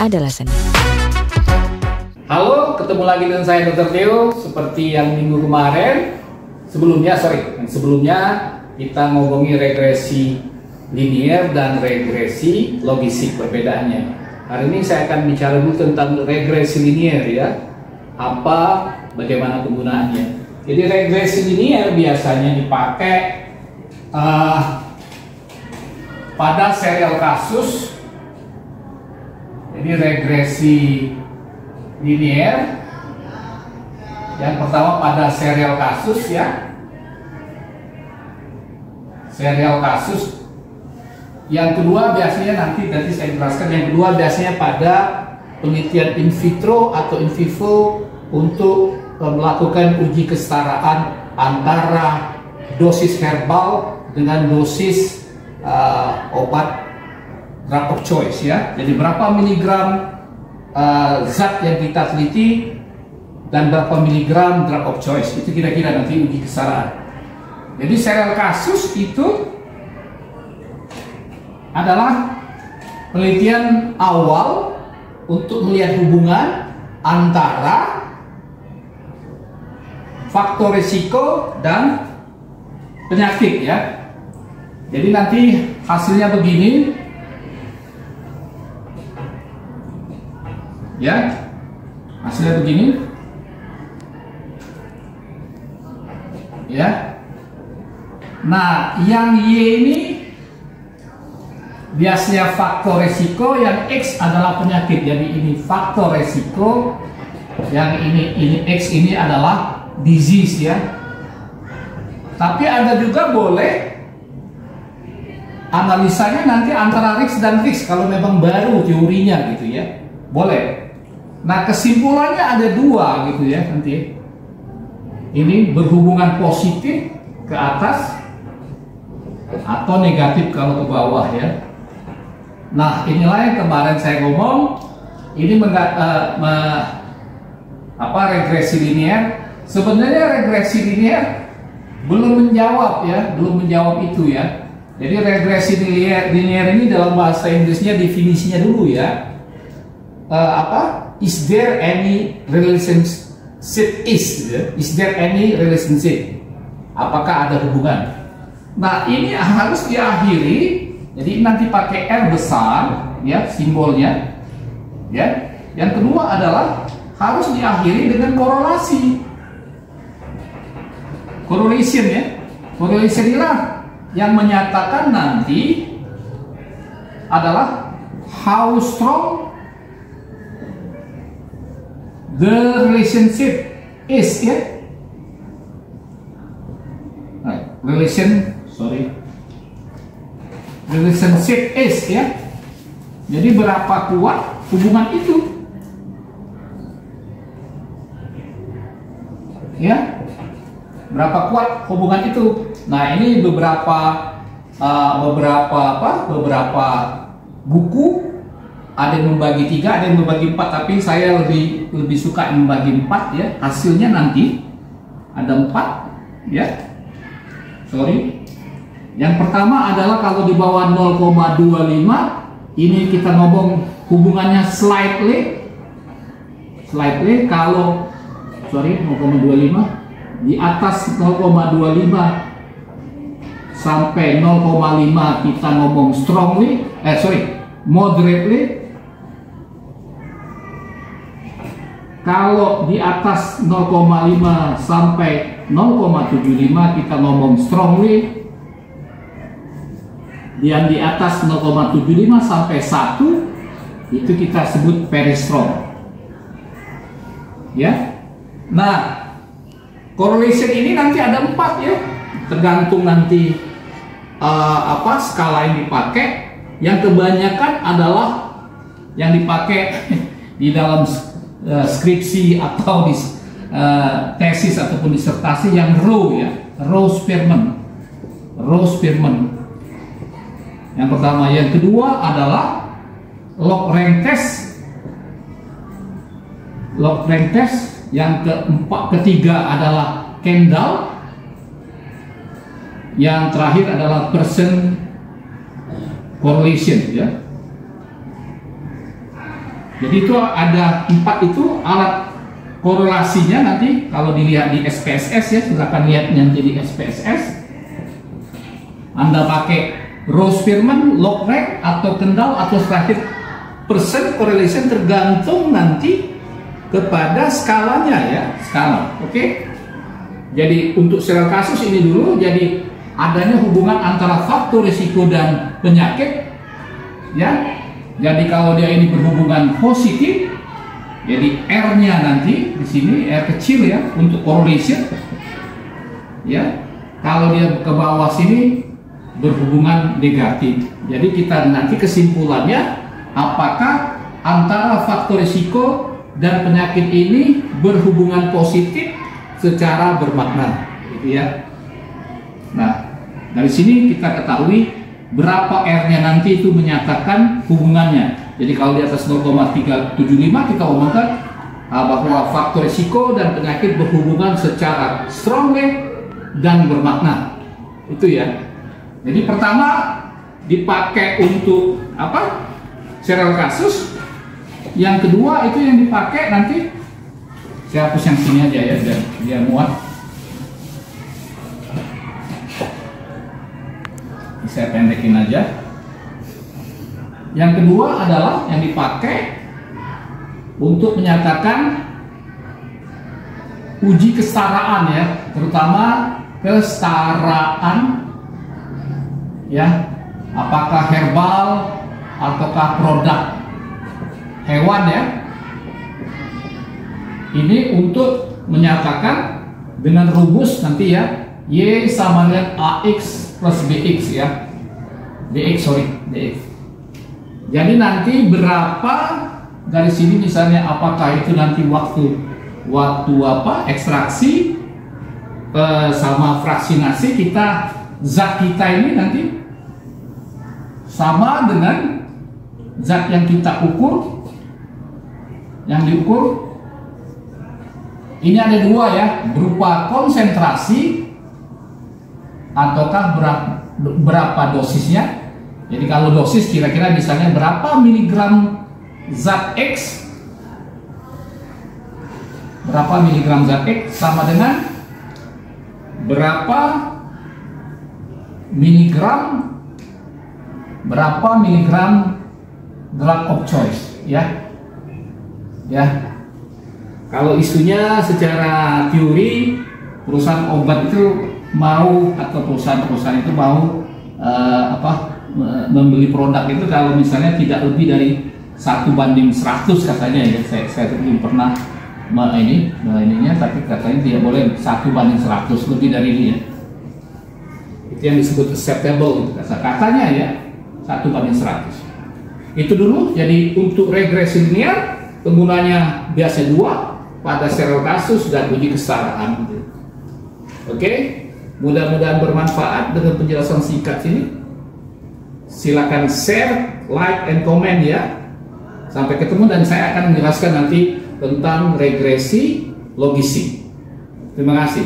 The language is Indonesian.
adalah seni. Halo, ketemu lagi dengan saya Dr. Theo. Seperti yang minggu kemarin, sebelumnya kita ngomongin regresi linier dan regresi logistik, perbedaannya. Hari ini saya akan bicara dulu tentang regresi linier ya. Bagaimana penggunaannya. Jadi regresi linier biasanya dipakai pada serial kasus. Jadi regresi linier yang pertama pada serial kasus ya, serial kasus. Yang kedua biasanya nanti saya jelaskan. Yang kedua biasanya pada penelitian in vitro atau in vivo untuk melakukan uji kesetaraan antara dosis herbal dengan dosis obat drug of choice ya. Jadi berapa miligram zat yang kita teliti dan berapa miligram drug of choice, itu kira-kira nanti uji kesetaraan. Jadi serial kasus itu adalah penelitian awal untuk melihat hubungan antara faktor risiko dan penyakit ya. Jadi nanti hasilnya begini ya, hasilnya begini ya. Nah, yang Y ini biasanya faktor resiko, yang X adalah penyakit. Jadi ini faktor resiko, yang ini X ini adalah disease ya. Tapi ada juga boleh analisanya nanti antara risk dan risk kalau memang baru teorinya gitu ya. Boleh. Nah, kesimpulannya ada dua gitu ya nanti. Ini berhubungan positif ke atas atau negatif kalau ke bawah ya. Nah, inilah yang kemarin saya ngomong. Ini regresi linier. Sebenarnya regresi linier belum menjawab ya, belum menjawab itu ya. Jadi regresi linier ini dalam bahasa Inggrisnya definisinya dulu ya. Is there any relationship? Is there any relationship? Apakah ada hubungan? Nah, ini harus diakhiri. Jadi nanti pakai R besar ya simbolnya ya. Yang kedua adalah harus diakhiri dengan korelasi. Correlation ya. Correlation inilah yang menyatakan nanti adalah how strong the relationship is ya. Relationship is ya. Jadi berapa kuat hubungan itu ya, berapa kuat hubungan itu. Nah, ini beberapa buku ada yang membagi 3, ada yang membagi 4, tapi saya lebih suka membagi 4 ya. Hasilnya nanti ada 4 ya. Yang pertama adalah kalau di bawah 0,25 ini kita ngomong hubungannya slightly. Kalau 0,25 di atas 0,25 sampai 0,5 kita ngomong moderately. Kalau di atas 0,5 sampai 0,75 kita ngomong strongly. Yang di atas 0,75 sampai 1 itu kita sebut very strong ya. Nah, correlation ini nanti ada 4 ya, tergantung nanti skala yang dipakai. Yang kebanyakan adalah yang dipakai di dalam skripsi atau di tesis ataupun disertasi yang Rowe ya, Rowe-Spearman. Yang pertama. Yang kedua adalah log rank test. Yang ketiga adalah Kendall. Yang terakhir adalah Pearson correlation ya. Jadi itu ada 4 itu alat korelasinya. Nanti kalau dilihat di SPSS ya, silakan lihat nanti di SPSS. Anda pakai Rose-Spearman, log-rank, atau Kendall, atau terakhir percent correlation, tergantung nanti kepada skalanya ya, skala. Oke. Jadi untuk serial kasus ini dulu, jadi adanya hubungan antara faktor risiko dan penyakit ya. Jadi kalau dia ini berhubungan positif, jadi R-nya nanti di sini R kecil ya untuk correlation ya. Kalau dia ke bawah sini berhubungan negatif. Jadi kita nanti kesimpulannya apakah antara faktor risiko dan penyakit ini berhubungan positif secara bermakna, gitu ya. Nah, dari sini kita ketahui berapa R-nya nanti itu menyatakan hubungannya. Jadi kalau di atas 0,375 kita omongkan bahwa faktor risiko dan penyakit berhubungan secara strongly dan bermakna. Itu ya. Jadi pertama dipakai untuk apa? Serial kasus. Yang kedua itu yang dipakai nanti, saya hapus yang sini aja ya, biar muat. Saya pendekin aja. Yang kedua adalah yang dipakai untuk menyatakan uji kesetaraan ya, terutama kesetaraan ya, apakah herbal ataukah produk hewan ya. Ini untuk menyatakan dengan rumus nanti ya, Y sama dengan AX plus BX ya, DX. Jadi nanti berapa dari sini misalnya, apakah itu nanti waktu apa ekstraksi sama fraksinasi kita, zat kita ini nanti sama dengan zat yang kita ukur, yang diukur ini ada 2 ya, berupa konsentrasi ataukah berapa dosisnya. Jadi kalau dosis kira-kira misalnya berapa miligram zat X, berapa miligram zat X sama dengan berapa miligram drug of choice ya. Kalau isunya secara teori, perusahaan obat itu mau, atau perusahaan-perusahaan itu mau membeli produk itu kalau misalnya tidak lebih dari 1:100 katanya ya. Saya belum pernah ininya, tapi katanya tidak boleh 1:100, lebih dari ini ya. Itu yang disebut acceptable gitu, katanya ya, 1:100. Itu dulu. Jadi untuk regresi linear penggunanya biasa 2 pada serial kasus dan uji kesetaraan gitu. Oke, mudah-mudahan bermanfaat dengan penjelasan singkat ini. Silakan share, like, and comment ya. Sampai ketemu, dan saya akan menjelaskan nanti tentang regresi logistik. Terima kasih.